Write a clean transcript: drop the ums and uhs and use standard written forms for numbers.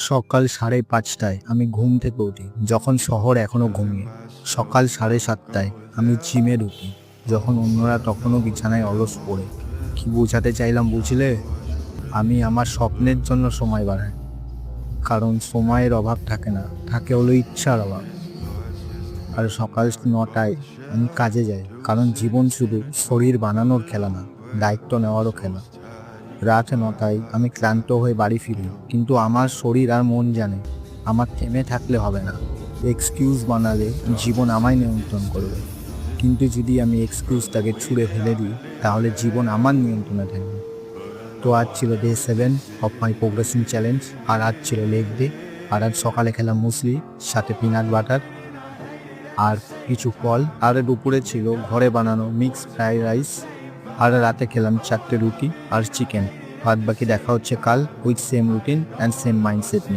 সকাল 5:30টায় আমি ঘুম থেকে উঠি যখন শহর এখনো ঘুমিয়ে। সকাল 7:30টায় আমি জিমে ঢুকি যখন অন্যরা তখনও বিছানায় অলস পড়ে। কি বোঝাতে চাইলাম বুঝলে? আমি আমার স্বপ্নের জন্য সময় বাড়াই, কারণ সময়ের অভাব থাকে না, থাকে হলো ইচ্ছার অভাব। আর সকাল 9টায় আমি কাজে যাই, কারণ জীবন শুধু শরীর বানানোর খেলা না, দায়িত্ব নেওয়ারও খেলা। রাত 9টায় আমি ক্লান্ত হয়ে বাড়ি ফিরি, কিন্তু আমার শরীর আর মন জানে আমার থেমে থাকলে হবে না। এক্সকিউজ বানালে জীবন আমায় নিয়ন্ত্রণ করবে, কিন্তু যদি আমি এক্সকিউজটাকে ছুঁড়ে ফেলে দিই তাহলে জীবন আমার নিয়ন্ত্রণে থাকবে। তো আজ ছিল day 7 of my progressing challenge, আর আজ ছিল লেগ ডে। আর আজ সকালে খেলাম মুসলি, সাথে পিনাট বাটার আর কিছু ফল। আর দুপুরে ছিল ঘরে বানানো মিক্স ফ্রাইড রাইস। আর রাতে খেলাম 4টে রুটি আর চিকেন। বাদ বাকি দেখা হচ্ছে কাল with same routine and same mindset নিয়ে।